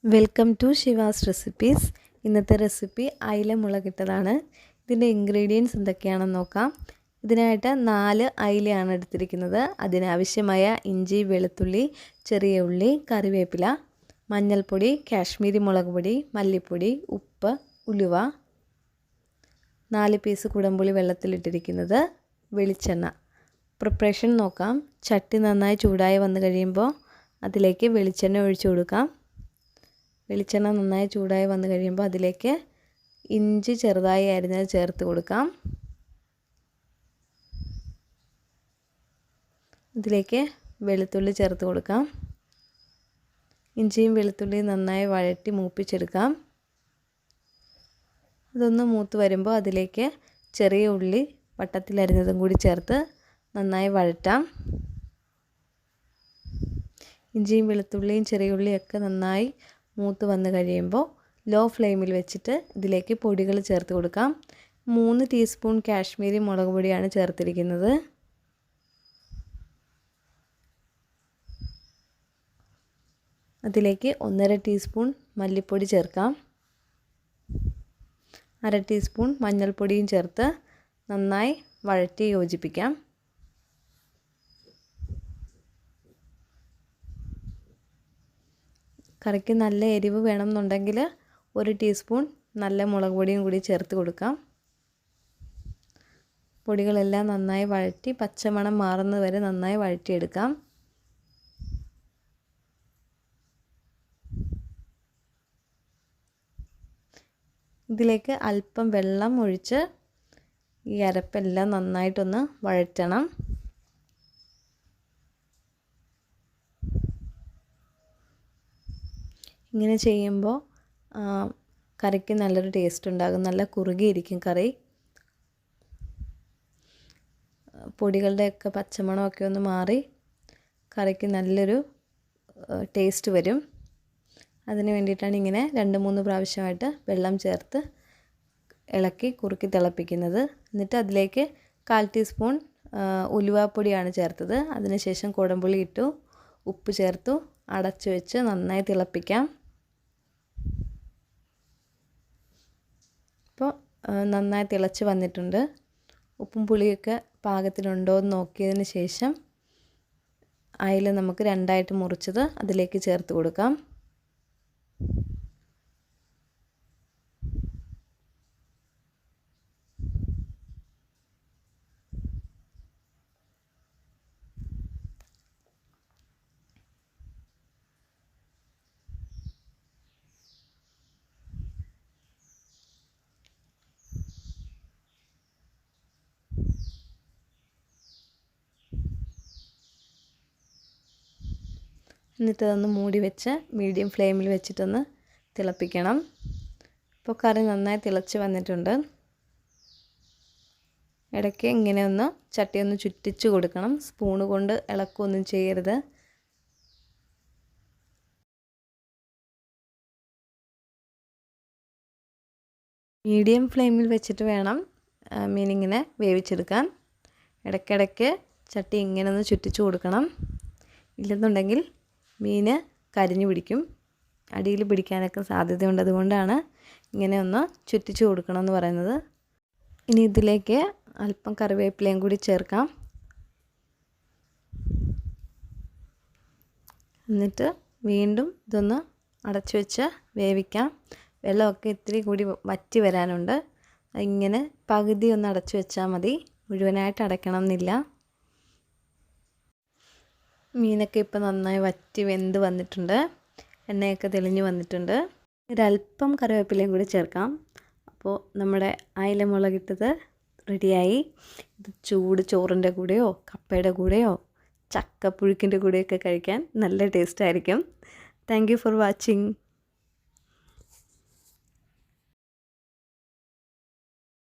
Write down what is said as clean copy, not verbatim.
Welcome to Shiva's recipes. ഇന്നത്തെ recipe അയില മുളകിട്ടതാണ്. ഇതിൻ്റെ ഇൻഗ്രീഡിയൻസ് എന്തൊക്കെയാണെന്ന് നോക്കാം. ഇതിനായിട്ട് 4 അയിലയാണ് എടുത്തിരിക്കുന്നത്. അതിനാവശ്യമായ ഇഞ്ചി, വെളുത്തുള്ളി, ചെറിയ ഉള്ളി, കറിവേപ്പില, മഞ്ഞൾപ്പൊടി, കാശ്മീരി മുളക് പൊടി, മല്ലിപ്പൊടി, ഉപ്പ്, ഉലുവ, 4 പീസ് കുടംപുളി വെള്ളത്തിലിട്ടിരിക്കുന്നത്, വെളിച്ചെണ്ണ. പ്രിപ്പറേഷൻ നോക്കാം. ചട്ടി നന്നായി ചൂടായി വന്നു കഴിയുമ്പോൾ അതിലേക്ക് വെളിച്ചെണ്ണ ഒഴിച്ചു കൊടുക്കാം. വെളിച്ചെണ്ണ നന്നായി ചൂടായി വന്നു കഴിയുമ്പോൾ അതിലേക്ക് ഇഞ്ചി ചെറുതായി അരിഞ്ഞത് ചേർത്ത് കൊടുക്കാം. ഇതിലേക്ക് വെളുത്തുള്ളി ചേർത്ത് കൊടുക്കാം. ഇഞ്ചിയും വെളുത്തുള്ളിയും നന്നായി വഴറ്റി മൂപ്പിച്ചെടുക്കാം. അതൊന്ന് മൂത്ത് വരുമ്പോൾ അതിലേക്ക് ചെറിയ ഉള്ളി വട്ടത്തിലരിഞ്ഞതും കൂടി ചേർത്ത് നന്നായി വഴറ്റാം. ഇഞ്ചിയും വെളുത്തുള്ളിയും ചെറിയ ഉള്ളിയൊക്കെ നന്നായി മൂത്ത് വന്നു കഴിയുമ്പോൾ ലോ ഫ്ലെയിമിൽ വെച്ചിട്ട് ഇതിലേക്ക് പൊടികൾ ചേർത്ത് കൊടുക്കാം. 3 ടീസ്പൂൺ കാശ്മീരി മുളക് പൊടിയാണ് ചേർത്തിരിക്കുന്നത്. അതിലേക്ക് 1.5 ടീസ്പൂൺ മല്ലിപ്പൊടി ചേർക്കാം. 1/2 ടീസ്പൂൺ മഞ്ഞൾപ്പൊടിയും ചേർത്ത് നന്നായി വഴറ്റി യോജിപ്പിക്കാം. കറിക്ക് നല്ല എരിവ് വേണമെന്നുണ്ടെങ്കിൽ 1 ടീസ്പൂൺ നല്ല മുളക് പൊടിയും കൂടി ചേർത്ത് കൊടുക്കാം. പൊടികളെല്ലാം നന്നായി വഴറ്റി പച്ചമണം മാറുന്നത് വരെ നന്നായി വഴറ്റിയെടുക്കാം. ഇതിലേക്ക് അല്പം വെള്ളം ഒഴിച്ച് ഈ അരപ്പെല്ലാം നന്നായിട്ടൊന്ന് വഴറ്റണം. ഇങ്ങനെ ചെയ്യുമ്പോൾ കറിക്ക് നല്ലൊരു ടേസ്റ്റ് ഉണ്ടാകും. നല്ല കുറുകിയിരിക്കും കറി. പൊടികളുടെയൊക്കെ പച്ചമണമൊക്കെ ഒന്ന് മാറി കറിക്ക് നല്ലൊരു ടേസ്റ്റ് വരും. അതിന് വേണ്ടിയിട്ടാണ് ഇങ്ങനെ 2-3 പ്രാവശ്യമായിട്ട് വെള്ളം ചേർത്ത് ഇളക്കി കുറുക്കി തിളപ്പിക്കുന്നത്. എന്നിട്ട് അതിലേക്ക് 1/4 ടീസ്പൂൺ ഉലുവാപ്പൊടിയാണ് ചേർത്തത്. അതിനുശേഷം കുടംപുളി ഇട്ടു, ഉപ്പ് ചേർത്തു, അടച്ചു വെച്ച് നന്നായി തിളപ്പിക്കാം. ഇപ്പോൾ നന്നായി തിളച്ച് വന്നിട്ടുണ്ട്. ഉപ്പും പുളിയൊക്കെ പാകത്തിനുണ്ടോ എന്ന് നോക്കിയതിന് ശേഷം അയില നമുക്ക് 2ആയിട്ട് മുറിച്ചത് അതിലേക്ക് ചേർത്ത് കൊടുക്കാം. എന്നിട്ട് അതൊന്ന് മൂടി വെച്ച് മീഡിയം ഫ്ലെയിമിൽ വെച്ചിട്ടൊന്ന് തിളപ്പിക്കണം. ഇപ്പോൾ കറി നന്നായി തിളച്ച് വന്നിട്ടുണ്ട്. ഇടയ്ക്ക് ഇങ്ങനെ ഒന്ന് ചട്ടിയൊന്ന് ചുറ്റിച്ച് കൊടുക്കണം. സ്പൂണ് കൊണ്ട് ഇളക്കുകയൊന്നും ചെയ്യരുത്. മീഡിയം ഫ്ലെയിമിൽ വെച്ചിട്ട് വേണം മീനിങ്ങനെ വേവിച്ചെടുക്കാൻ. ഇടയ്ക്കിടയ്ക്ക് ചട്ടി ഇങ്ങനെ ഒന്ന് ചുറ്റിച്ച് കൊടുക്കണം. ഇല്ലെന്നുണ്ടെങ്കിൽ മീൻ കരിഞ്ഞു പിടിക്കും, അടിയിൽ പിടിക്കാനൊക്കെ സാധ്യതയുണ്ട്. അതുകൊണ്ടാണ് ഇങ്ങനെ ഒന്ന് ചുറ്റിച്ച് കൊടുക്കണമെന്ന് പറയുന്നത്. ഇനി ഇതിലേക്ക് അല്പം കറിവേപ്പിലയും കൂടി ചേർക്കാം. എന്നിട്ട് വീണ്ടും ഇതൊന്ന് അടച്ചു വെച്ച് വേവിക്കാം. വെള്ളമൊക്കെ ഇത്തിരി കൂടി വറ്റി വരാനുണ്ട്. ഇങ്ങനെ പകുതി ഒന്ന് അടച്ചു വെച്ചാൽ മതി, മുഴുവനായിട്ട് അടയ്ക്കണം എന്നില്ല. മീനൊക്കെ ഇപ്പോൾ നന്നായി വറ്റി വെന്ത് വന്നിട്ടുണ്ട്. എണ്ണയൊക്കെ തെളിഞ്ഞ് വന്നിട്ടുണ്ട്. ഒരല്പം കറിവേപ്പിലയും കൂടി ചേർക്കാം. അപ്പോൾ നമ്മുടെ അയില മുളകിട്ടത് റെഡിയായി. ഇത് ചൂട് ചോറിൻ്റെ കൂടെയോ കപ്പയുടെ കൂടെയോ ചക്കപ്പുഴുക്കിൻ്റെ കൂടെയൊക്കെ കഴിക്കാൻ നല്ല ടേസ്റ്റായിരിക്കും. Thank you for watching.